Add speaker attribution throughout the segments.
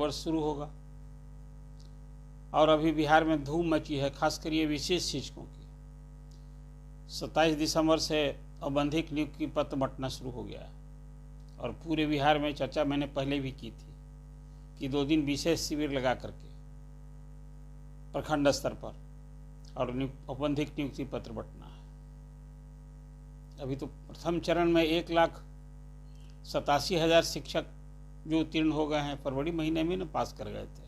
Speaker 1: वर्ष शुरू होगा और अभी बिहार में धूम मची है, खासकर ये विशेष शिक्षकों की। 27 दिसंबर से औबंधिक नियुक्ति पत्र बंटना शुरू हो गया है और पूरे बिहार में चर्चा मैंने पहले भी की थी कि 2 दिन विशेष शिविर लगा करके प्रखंड स्तर पर और औबंधिक नियुक्ति पत्र बंटना है। अभी तो प्रथम चरण में 1,87,000 शिक्षक जो उत्तीर्ण हो गए हैं, फरवरी महीने में पास कर गए थे,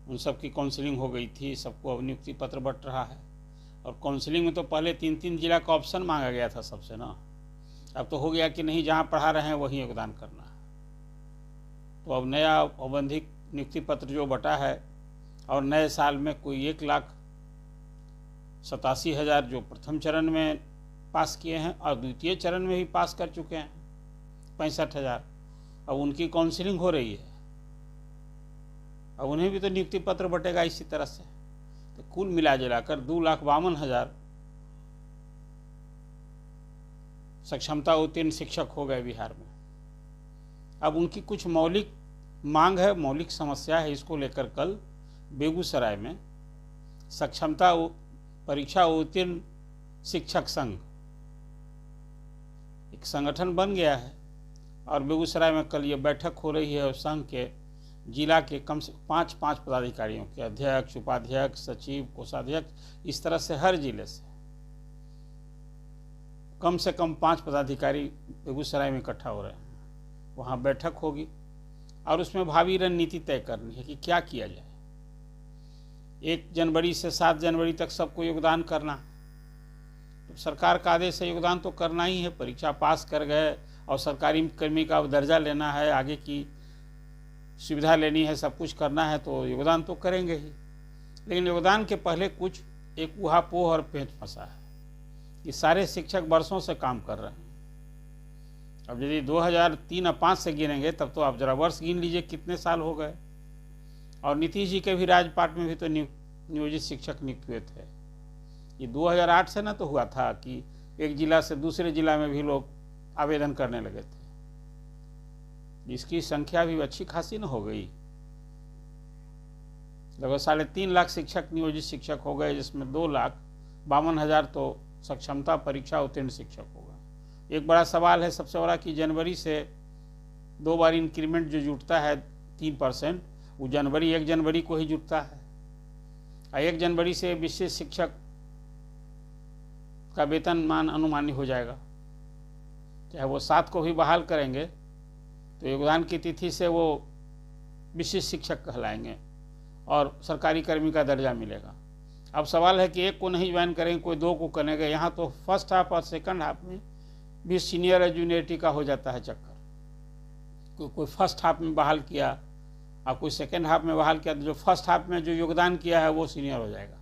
Speaker 1: उन सब की काउंसलिंग हो गई थी, सबको अब नियुक्ति पत्र बंट रहा है। और काउंसलिंग में तो पहले 3-3 जिला का ऑप्शन मांगा गया था सबसे ना, अब तो हो गया कि नहीं, जहाँ पढ़ा रहे हैं वहीं योगदान करना है। तो अब नया औबंधिक नियुक्ति पत्र जो बटा है और नए साल में कोई 1,87,000 जो प्रथम चरण में पास किए हैं और द्वितीय चरण में भी पास कर चुके हैं 65,000, अब उनकी काउंसलिंग हो रही है। अब उन्हें भी तो नियुक्ति पत्र बटेगा इसी तरह से। तो कुल मिला जुलाकर 2,52,000 सक्षमता उत्तीर्ण शिक्षक हो गए बिहार में। अब उनकी कुछ मौलिक मांग है, मौलिक समस्या है, इसको लेकर कल बेगूसराय में सक्षमता परीक्षा उत्तीर्ण शिक्षक संघ एक संगठन बन गया है और बेगूसराय में कल ये बैठक हो रही है और संघ के जिला के कम से 5 पदाधिकारियों के, अध्यक्ष, उपाध्यक्ष, सचिव, कोषाध्यक्ष, इस तरह से हर जिले से कम 5 पदाधिकारी बेगूसराय में इकट्ठा हो रहे हैं। वहाँ बैठक होगी और उसमें भावी रणनीति तय करनी है कि क्या किया जाए। 1 जनवरी से 7 जनवरी तक सबको योगदान करना, तो सरकार का आदेश है, योगदान तो करना ही है। परीक्षा पास कर गए और सरकारी कर्मी का दर्जा लेना है, आगे की सुविधा लेनी है, सब कुछ करना है, तो योगदान तो करेंगे ही। लेकिन योगदान के पहले कुछ एक ऊहापोह और पेंच फंसा है। ये सारे शिक्षक वर्षों से काम कर रहे हैं। अब यदि 2003 और 5 से गिनेंगे तब तो आप जरा वर्ष गिन लीजिए कितने साल हो गए। और नीतीश जी के भी राजपाट में भी तो नियोजित शिक्षक नियुक्त हुए थे। ये 2008 से ना तो हुआ था कि एक जिला से दूसरे जिला में भी लोग आवेदन करने लगे थे, जिसकी संख्या भी अच्छी खासी न हो गई। लगभग 3.5 लाख शिक्षक नियोजित शिक्षक हो गए, जिसमें 2,52,000 तो सक्षमता परीक्षा उत्तीर्ण शिक्षक होगा। एक बड़ा सवाल है सबसे बड़ा कि जनवरी से 2 बार इंक्रीमेंट जो जुटता है 3%, वो 1 जनवरी को ही जुटता है। और 1 जनवरी से विशेष शिक्षक का वेतनमान अनुमानी हो जाएगा। चाहे वो 7 को भी बहाल करेंगे तो योगदान की तिथि से वो विशेष शिक्षक कहलाएंगे और सरकारी कर्मी का दर्जा मिलेगा। अब सवाल है कि 1 को नहीं ज्वाइन करेंगे, कोई 2 को करेंगे। यहाँ तो फर्स्ट हाफ और सेकंड हाफ में भी सीनियर और जूनियरिटी का हो जाता है चक्कर। कोई फर्स्ट हाफ में बहाल किया और कोई सेकंड हाफ में बहाल किया, तो जो फर्स्ट हाफ में जो योगदान किया है वो सीनियर हो जाएगा।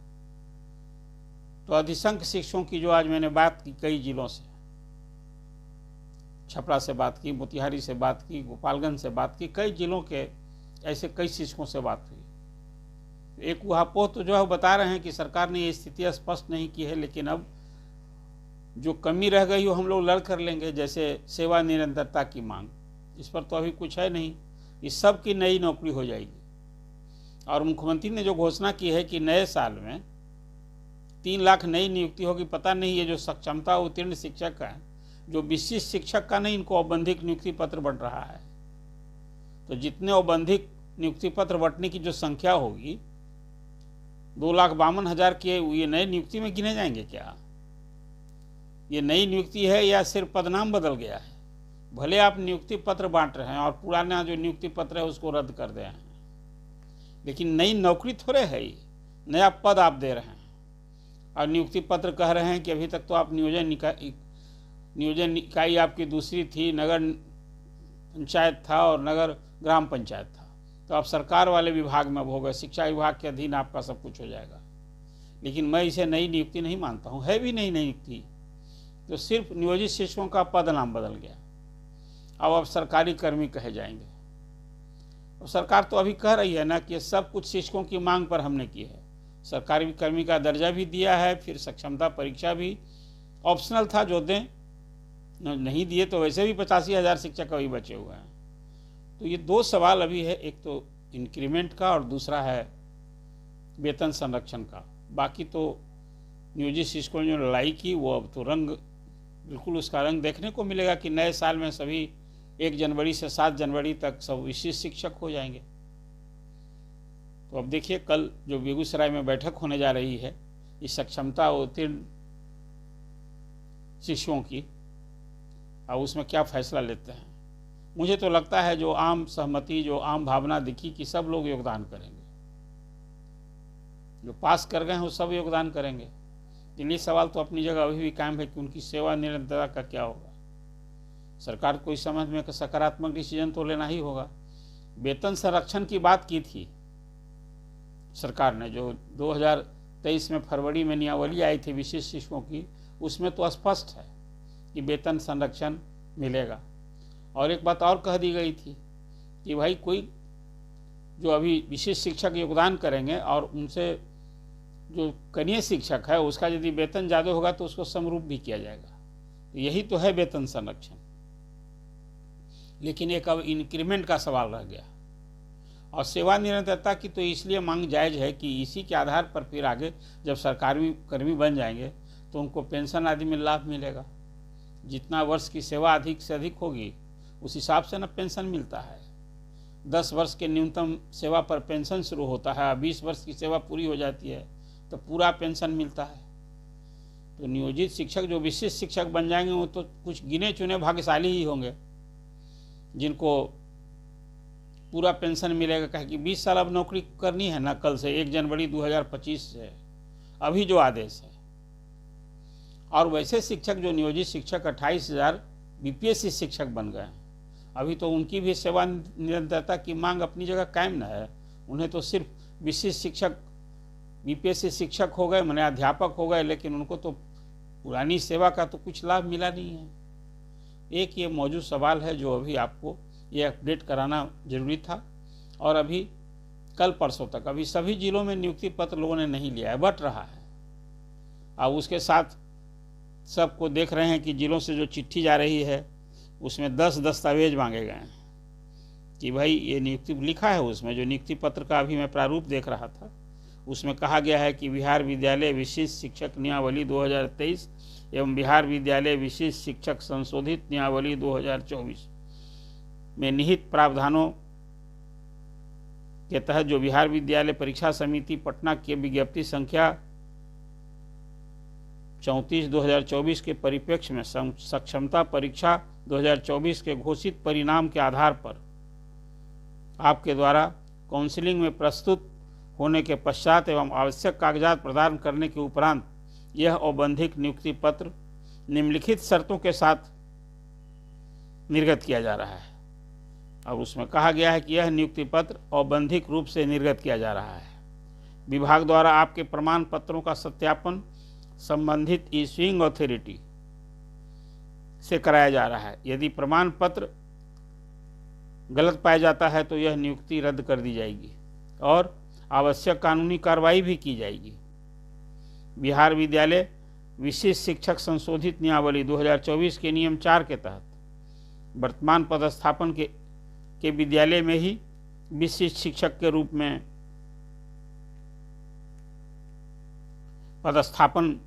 Speaker 1: तो अधिसंख्य शिक्षकों की जो आज मैंने बात की, कई जिलों से, छपरा से बात की, मोतिहारी से बात की, गोपालगंज से बात की, कई जिलों के ऐसे कई शिक्षकों से बात हुई। एक ऊहापोह तो जो है बता रहे हैं कि सरकार ने ये स्थिति स्पष्ट नहीं की है, लेकिन अब जो कमी रह गई वो हम लोग लड़ कर लेंगे। जैसे सेवा निरंतरता की मांग, इस पर तो अभी कुछ है नहीं, इस सब की नई नौकरी हो जाएगी। और मुख्यमंत्री ने जो घोषणा की है कि नए साल में 3 लाख नई नियुक्ति होगी। पता नहीं ये जो सक्षमता उत्तीर्ण शिक्षक है, जो विशिष्ट शिक्षक का नहीं, इनको औबंधिक नियुक्ति पत्र बंट रहा है। तो जितने औबंधिक नियुक्ति पत्र बंटने की जो संख्या होगी 2,52,000 के, ये नई नियुक्ति में गिने जाएंगे क्या? ये नई नियुक्ति है या सिर्फ पदनाम बदल गया है? भले आप नियुक्ति पत्र बांट रहे हैं और पुराना जो नियुक्ति पत्र है उसको रद्द कर दे हैं, लेकिन नई नौकरी थोड़े है, ये नया पद आप दे रहे हैं। और नियुक्ति पत्र कह रहे हैं कि अभी तक तो आप नियोजन इकाई आपकी दूसरी थी, नगर पंचायत था और नगर ग्राम पंचायत था, तो आप सरकार वाले विभाग में अब हो गए, शिक्षा विभाग के अधीन आपका सब कुछ हो जाएगा। लेकिन मैं इसे नई नियुक्ति नहीं मानता हूँ, है भी नहीं नई नियुक्ति, तो सिर्फ नियोजित शिक्षकों का पद नाम बदल गया। अब सरकारी कर्मी कहे जाएंगे। और सरकार तो अभी कह रही है ना कि सब कुछ शिक्षकों की मांग पर हमने की है। सरकारी कर्मी का दर्जा भी दिया है, फिर सक्षमता परीक्षा भी ऑप्शनल था, जो दें, नहीं दिए तो वैसे भी 85,000 शिक्षक अभी बचे हुए हैं। तो ये दो सवाल अभी है, एक तो इंक्रीमेंट का और दूसरा है वेतन संरक्षण का। बाकी तो नियोजित शिक्षकों ने जो लड़ाई की वो अब तो बिल्कुल उसका रंग देखने को मिलेगा कि नए साल में सभी 1 जनवरी से 7 जनवरी तक सब विशिष्ट शिक्षक हो जाएंगे। तो अब देखिए कल जो बेगूसराय में बैठक होने जा रही है इस सक्षमता उत्तीर्ण शिक्षकों की, और उसमें क्या फैसला लेते हैं। मुझे तो लगता है जो आम सहमति, जो आम भावना दिखी कि सब लोग योगदान करेंगे, जो पास कर गए हैं वो सब योगदान करेंगे। दिल्ली सवाल तो अपनी जगह अभी भी कायम है कि उनकी सेवा निरंतरता का क्या होगा। सरकार को इस समझ में सकारात्मक डिसीजन तो लेना ही होगा। वेतन संरक्षण की बात की थी सरकार ने, जो 2023 में फरवरी में नियमावली आई थी विशिष्ट शिक्षकों की, उसमें तो स्पष्ट है कि वेतन संरक्षण मिलेगा। और एक बात और कह दी गई थी कि भाई कोई जो अभी विशिष्ट शिक्षक योगदान करेंगे और उनसे जो कनीय शिक्षक है उसका यदि वेतन ज़्यादा होगा तो उसको समरूप भी किया जाएगा। तो यही तो है वेतन संरक्षण। लेकिन एक अब इंक्रीमेंट का सवाल रह गया, और सेवा निरंतरता की तो इसलिए मांग जायज़ है कि इसी के आधार पर फिर आगे जब सरकारी कर्मी बन जाएंगे तो उनको पेंशन आदि में लाभ मिलेगा। जितना वर्ष की सेवा अधिक से अधिक होगी उस हिसाब से न पेंशन मिलता है। 10 वर्ष के न्यूनतम सेवा पर पेंशन शुरू होता है, 20 वर्ष की सेवा पूरी हो जाती है तो पूरा पेंशन मिलता है। तो नियोजित शिक्षक जो विशिष्ट शिक्षक बन जाएंगे वो तो कुछ गिने चुने भाग्यशाली ही होंगे जिनको पूरा पेंशन मिलेगा। कहे कि 20 साल अब नौकरी करनी है ना, कल से 1 जनवरी 2025 से अभी जो आदेश है। और वैसे शिक्षक जो नियोजित शिक्षक 28,000 बीपीएससी शिक्षक बन गए हैं, अभी तो उनकी भी सेवा निरंतरता की मांग अपनी जगह कायम न है। उन्हें तो सिर्फ विशिष्ट शिक्षक बीपीएससी शिक्षक हो गए, माने अध्यापक हो गए, लेकिन उनको तो पुरानी सेवा का तो कुछ लाभ मिला नहीं है। एक ये मौजूद सवाल है जो अभी आपको ये अपडेट कराना जरूरी था। और अभी कल परसों तक अभी सभी जिलों में नियुक्ति पत्र लोगों ने नहीं लिया है, बट रहा है। अब उसके साथ सबको देख रहे हैं कि जिलों से जो चिट्ठी जा रही है उसमें 10 दस्तावेज मांगे गए हैं कि भाई ये नियुक्ति लिखा है। उसमें जो नियुक्ति पत्र का अभी मैं प्रारूप देख रहा था उसमें कहा गया है कि बिहार विद्यालय विशिष्ट शिक्षक नियमावली 2023 एवं बिहार विद्यालय विशिष्ट शिक्षक संशोधित नियमावली 2024 में निहित प्रावधानों के तहत जो बिहार विद्यालय परीक्षा समिति पटना के विज्ञप्ति संख्या 34/2024 के परिप्रेक्ष्य में सक्षमता परीक्षा 2024 के घोषित परिणाम के आधार पर आपके द्वारा काउंसलिंग में प्रस्तुत होने के पश्चात एवं आवश्यक कागजात प्रदान करने के उपरांत यह औबंधिक नियुक्ति पत्र निम्नलिखित शर्तों के साथ निर्गत किया जा रहा है। अब उसमें कहा गया है कि यह नियुक्ति पत्र औबंधिक रूप से निर्गत किया जा रहा है। विभाग द्वारा आपके प्रमाण पत्रों का सत्यापन संबंधित इश्यूइंग अथॉरिटी से कराया जा रहा है। यदि प्रमाण पत्र गलत पाया जाता है तो यह नियुक्ति रद्द कर दी जाएगी और आवश्यक कानूनी कार्रवाई भी की जाएगी। बिहार विद्यालय विशिष्ट शिक्षक संशोधित नियमावली 2024 के नियम 4 के तहत वर्तमान पदस्थापन के विद्यालय में ही विशिष्ट शिक्षक के रूप में पदस्थापन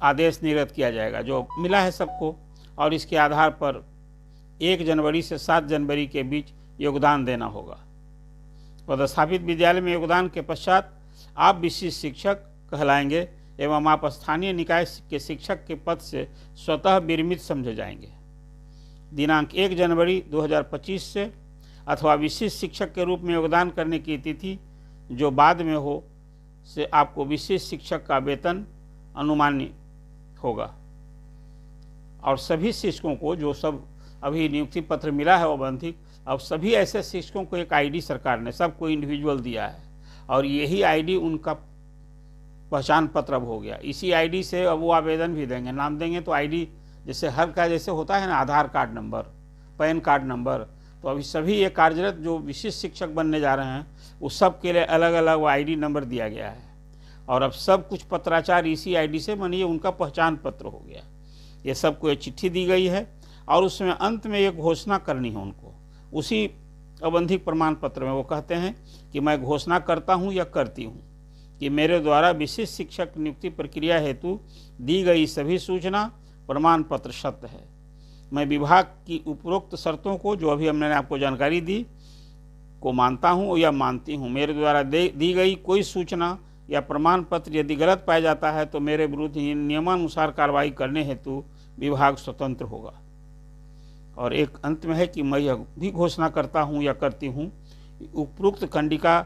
Speaker 1: आदेश निर्गत किया जाएगा जो मिला है सबको, और इसके आधार पर 1 जनवरी से 7 जनवरी के बीच योगदान देना होगा। पदस्थापित विद्यालय में योगदान के पश्चात आप विशिष्ट शिक्षक कहलाएंगे एवं आप स्थानीय निकाय के शिक्षक के पद से स्वतः विरमित समझे जाएंगे। दिनांक 1 जनवरी 2025 से अथवा विशिष्ट शिक्षक के रूप में योगदान करने की तिथि जो बाद में हो से आपको विशिष्ट शिक्षक का वेतन अनुमान्य होगा। और सभी शिक्षकों को जो सब अभी नियुक्ति पत्र मिला है औबंधिक, अब सभी ऐसे शिक्षकों को एक आईडी सरकार ने सबको इंडिविजुअल दिया है और यही आईडी उनका पहचान पत्र अब हो गया। इसी आईडी से अब वो आवेदन भी देंगे, नाम देंगे तो आईडी जैसे हर का जैसे होता है ना, Aadhaar card number, PAN card number, तो अभी सभी ये कार्यरत जो विशिष्ट शिक्षक बनने जा रहे हैं उस सब के लिए अलग अलग वो आईडी नंबर दिया गया है। और अब सब कुछ पत्राचार इसी आईडी से मानिए उनका पहचान पत्र हो गया। ये सबको ये चिट्ठी दी गई है और उसमें अंत में ये घोषणा करनी है उनको। उसी औबंधिक प्रमाण पत्र में वो कहते हैं कि मैं घोषणा करता हूँ या करती हूँ कि मेरे द्वारा विशिष्ट शिक्षक नियुक्ति प्रक्रिया हेतु दी गई सभी सूचना प्रमाण पत्र सत्य है। मैं विभाग की उपरोक्त शर्तों को, जो अभी मैंने आपको जानकारी दी, को मानता हूँ या मानती हूँ। मेरे द्वारा दी गई कोई सूचना या प्रमाण पत्र यदि गलत पाया जाता है तो मेरे विरुद्ध नियमानुसार कार्रवाई करने हेतु विभाग स्वतंत्र होगा। और एक अंत में है कि मैं यह भी घोषणा करता हूँ या करती हूँ, उपरोक्त खंडिका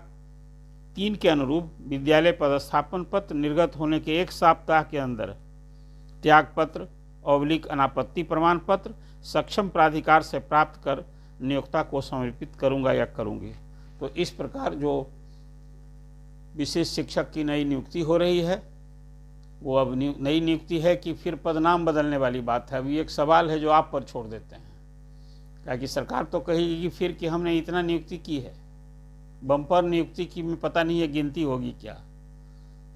Speaker 1: 3 के अनुरूप विद्यालय पदस्थापन पत्र निर्गत होने के 1 सप्ताह के अंदर त्याग पत्र / अनापत्ति प्रमाण पत्र सक्षम प्राधिकार से प्राप्त कर नियोक्ता को समर्पित करूंगा या करूंगी। तो इस प्रकार जो विशेष शिक्षक की नई नियुक्ति हो रही है, वो अब नई नियुक्ति है कि फिर पदनाम बदलने वाली बात है। अभी एक सवाल है जो आप पर छोड़ देते हैं, क्या कि सरकार तो कहेगी कि फिर कि हमने इतना नियुक्ति की है, बम्पर नियुक्ति की में पता नहीं है गिनती होगी क्या।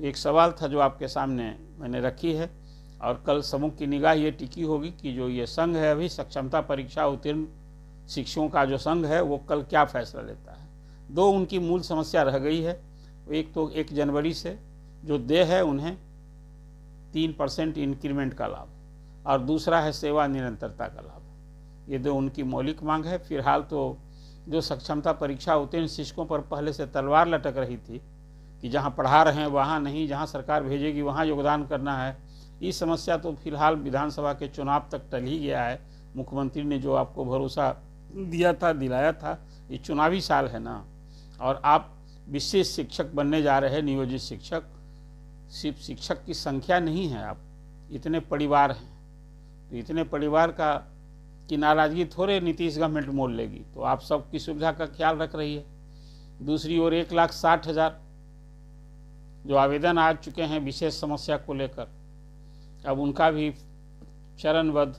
Speaker 1: एक सवाल था जो आपके सामने मैंने रखी है, और कल समूह की निगाह ये टिकी होगी कि जो ये संघ है अभी सक्षमता परीक्षा उत्तीर्ण शिक्षकों का जो संघ है वो कल क्या फैसला लेता है। 2 उनकी मूल समस्या रह गई है। एक तो 1 जनवरी से जो देय है उन्हें 3% इंक्रीमेंट का लाभ, और दूसरा है सेवा निरंतरता का लाभ। ये 2 उनकी मौलिक मांग है। फिलहाल तो जो सक्षमता परीक्षा उत्तीर्ण शिक्षकों पर पहले से तलवार लटक रही थी कि जहाँ पढ़ा रहे हैं वहाँ नहीं, जहाँ सरकार भेजेगी वहाँ योगदान करना है, इस समस्या तो फिलहाल विधानसभा के चुनाव तक टल ही गया है। मुख्यमंत्री ने जो आपको भरोसा दिया था, दिलाया था, ये चुनावी साल है ना, और आप विशेष शिक्षक बनने जा रहे हैं, नियोजित शिक्षक। सिर्फ शिक्षक की संख्या नहीं है, आप इतने परिवार हैं, तो इतने परिवार की नाराजगी थोड़े नीतीश गवर्नमेंट मोल लेगी। तो आप सबकी सुविधा का ख्याल रख रही है। दूसरी ओर 1,60,000 जो आवेदन आ चुके हैं विशेष समस्या को लेकर, अब उनका भी चरणबद्ध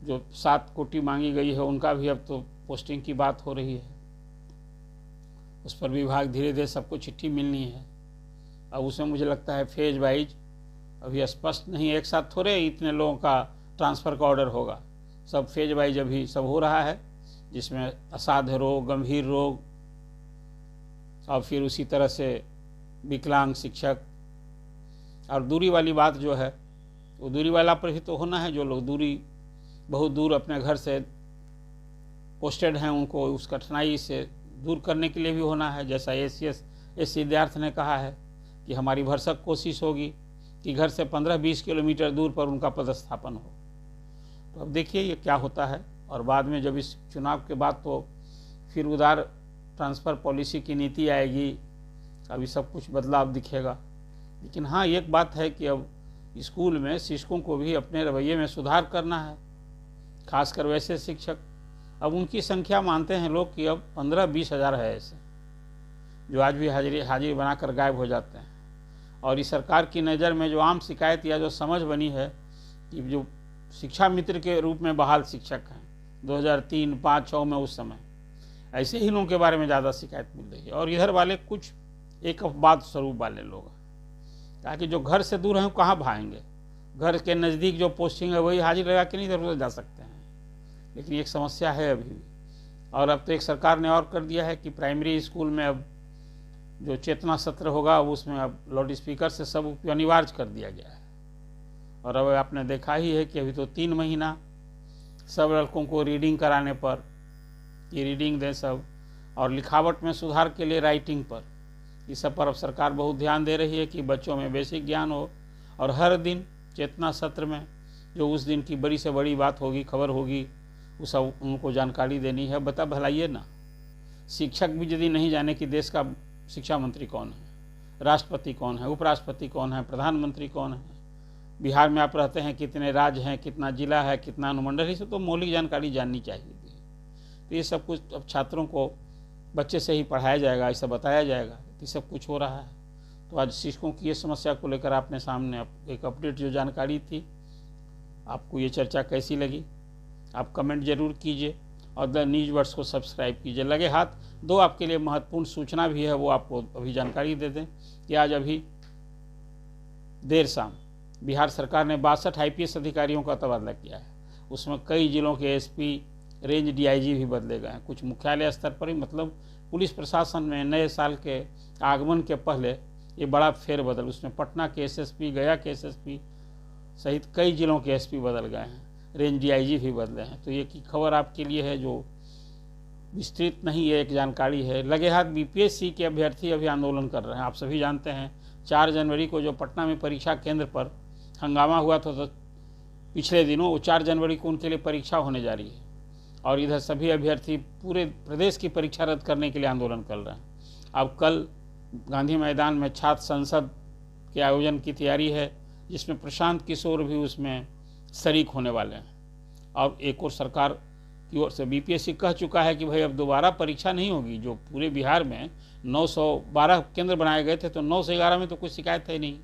Speaker 1: जो 7 कोटि मांगी गई है उनका भी अब तो पोस्टिंग की बात हो रही है। उस पर विभाग धीरे धीरे सबको चिट्ठी मिलनी है। अब उसमें मुझे लगता है फेज वाइज अभी स्पष्ट नहीं, एक साथ थोड़े इतने लोगों का ट्रांसफ़र का ऑर्डर होगा। सब फेज वाइज अभी सब हो रहा है, जिसमें असाध्य रोग, गंभीर रोग, और फिर उसी तरह से विकलांग शिक्षक। और दूरी वाली बात जो है वो दूरी वाला पर भी तो होना है। जो लोग बहुत दूर अपने घर से पोस्टेड हैं उनको उस कठिनाई से दूर करने के लिए भी होना है। जैसा एस सिद्धार्थ ने कहा है कि हमारी भरसक कोशिश होगी कि घर से 15-20 किलोमीटर दूर पर उनका पदस्थापन हो। तो अब देखिए ये क्या होता है। और बाद में जब इस चुनाव के बाद तो फिर उदार ट्रांसफ़र पॉलिसी की नीति आएगी, अभी सब कुछ बदलाव दिखेगा। लेकिन हाँ, एक बात है कि अब स्कूल में शिक्षकों को भी अपने रवैये में सुधार करना है, खासकर वैसे शिक्षक। अब उनकी संख्या मानते हैं लोग कि अब 15-20 हज़ार है ऐसे जो आज भी हाजिरी बनाकर गायब हो जाते हैं। और इस सरकार की नज़र में जो आम शिकायत या जो समझ बनी है कि जो शिक्षा मित्र के रूप में बहाल शिक्षक हैं 2003, 5, 6 में, उस समय ऐसे ही लोगों के बारे में ज़्यादा शिकायत मिल रही है। और इधर वाले कुछ एक अफवाद स्वरूप वाले लोग, ताकि जो घर से दूर हैं कहाँ भाएंगे, घर के नज़दीक जो पोस्टिंग है वही हाजिर लगा के नहीं इधर उधर जा सकते हैं। लेकिन एक समस्या है अभी भी। और अब तो एक सरकार ने और कर दिया है कि प्राइमरी स्कूल में अब जो चेतना सत्र होगा उसमें अब लाउड स्पीकर से सब अनिवार्य कर दिया गया है। और अब आपने देखा ही है कि अभी तो 3 महीना सब लड़कों को रीडिंग कराने पर, ये रीडिंग दें सब, और लिखावट में सुधार के लिए राइटिंग पर, इस सब पर अब सरकार बहुत ध्यान दे रही है कि बच्चों में बेसिक ज्ञान हो। और हर दिन चेतना सत्र में जो उस दिन की बड़ी से बड़ी बात होगी, खबर होगी, उस सब उनको जानकारी देनी है। बता भलाइए ना, शिक्षक भी यदि नहीं जाने कि देश का शिक्षा मंत्री कौन है, राष्ट्रपति कौन है, उपराष्ट्रपति कौन है, प्रधानमंत्री कौन है, बिहार में आप रहते हैं कितने राज्य हैं, कितना जिला है, कितना अनुमंडल, इसे तो मौलिक जानकारी जाननी चाहिए। तो ये सब कुछ अब छात्रों को बच्चे से ही पढ़ाया जाएगा, ऐसा बताया जाएगा कि सब कुछ हो रहा है। तो आज शिक्षकों की ये समस्या को लेकर आपने सामने एक अपडेट जो जानकारी थी, आपको ये चर्चा कैसी लगी आप कमेंट जरूर कीजिए, और द न्यूज़ वर्ड्स को सब्सक्राइब कीजिए। लगे हाथ 2 आपके लिए महत्वपूर्ण सूचना भी है, वो आपको अभी जानकारी दे दें कि आज अभी देर शाम बिहार सरकार ने 62 IPS अधिकारियों का तबादला किया है। उसमें कई जिलों के SP, रेंज डीआईजी भी बदले गए हैं, कुछ मुख्यालय स्तर पर ही। मतलब पुलिस प्रशासन में नए साल के आगमन के पहले ये बड़ा फेरबदल, उसमें पटना के एसएसपी, गया के एसएसपी सहित कई जिलों के एसपी बदल गए हैं, रेंज डीआईजी भी बदले हैं। तो ये की खबर आपके लिए है जो विस्तृत नहीं है, एक जानकारी है। लगे हाथ बीपीएससी के अभ्यर्थी अभी आंदोलन कर रहे हैं। आप सभी जानते हैं 4 जनवरी को जो पटना में परीक्षा केंद्र पर हंगामा हुआ था, तो पिछले दिनों वो 4 जनवरी को उनके लिए परीक्षा होने जा रही है और इधर सभी अभ्यर्थी पूरे प्रदेश की परीक्षा रद्द करने के लिए आंदोलन कर रहे हैं। अब कल गांधी मैदान में छात्र संसद के आयोजन की तैयारी है, जिसमें प्रशांत किशोर भी उसमें शरीक होने वाले हैं। और एक और सरकार की ओर से बीपीएससी कह चुका है कि भाई अब दोबारा परीक्षा नहीं होगी। जो पूरे बिहार में 912 केंद्र बनाए गए थे, तो 9 से 11 में तो कुछ शिकायत है नहीं,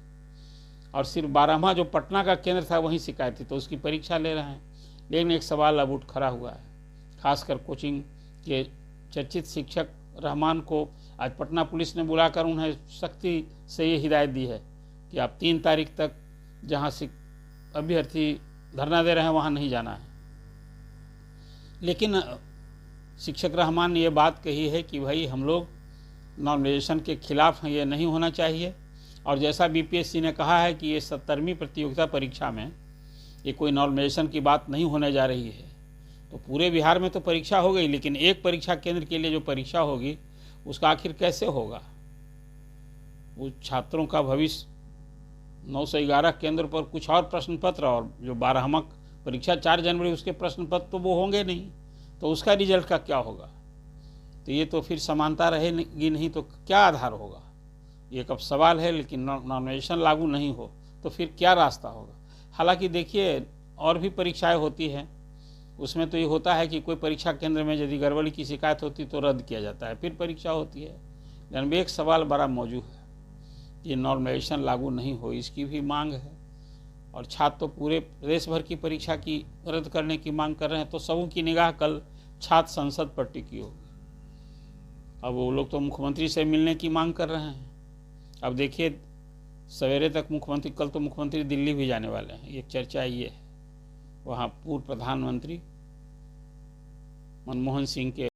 Speaker 1: और सिर्फ 12वां जो पटना का केंद्र था वहीं शिकायत थी, तो उसकी परीक्षा ले रहे हैं। लेकिन एक सवाल अब उठ खड़ा हुआ है, खासकर कोचिंग के चर्चित शिक्षक रहमान को आज पटना पुलिस ने बुलाकर उन्हें सख्ती से ये हिदायत दी है कि आप 3 तारीख तक जहाँ अभ्यर्थी धरना दे रहे हैं वहाँ नहीं जाना है। लेकिन शिक्षक रहमान ने ये बात कही है कि भाई हम लोग नॉर्मलाइजेशन के खिलाफ हैं, ये नहीं होना चाहिए। और जैसा बीपीएससी ने कहा है कि ये 70वीं प्रतियोगिता परीक्षा में ये कोई नॉर्मलाइजेशन की बात नहीं होने जा रही है, तो पूरे बिहार में तो परीक्षा हो गई, लेकिन एक परीक्षा केंद्र के लिए जो परीक्षा होगी उसका आखिर कैसे होगा? वो छात्रों का भविष्य 9 से 11 केंद्र पर कुछ और प्रश्न पत्र, और जो 12वां परीक्षा 4 जनवरी उसके प्रश्न पत्र तो वो होंगे नहीं, तो उसका रिजल्ट का क्या होगा? तो ये तो फिर समानता रहेगी नहीं, तो क्या आधार होगा? ये कब सवाल है। लेकिन नॉर्मलाइजेशन लागू नहीं हो तो फिर क्या रास्ता होगा? हालांकि देखिए और भी परीक्षाएं होती हैं, उसमें तो ये होता है कि कोई परीक्षा केंद्र में यदि गड़बड़ी की शिकायत होती तो रद्द किया जाता है, फिर परीक्षा होती है। लेकिन एक सवाल बड़ा मौजूद है, ये नॉर्मलाइजेशन लागू नहीं हो, इसकी भी मांग है। और छात्र तो पूरे प्रदेश भर की परीक्षा की रद्द करने की मांग कर रहे हैं, तो सबों की निगाह कल छात्र संसद पर टिकी होगी। अब वो लोग तो मुख्यमंत्री से मिलने की मांग कर रहे हैं। अब देखिए सवेरे तक मुख्यमंत्री, कल तो मुख्यमंत्री दिल्ली भी जाने वाले हैं, एक चर्चा ये है। वहाँ पूर्व प्रधानमंत्री मनमोहन सिंह के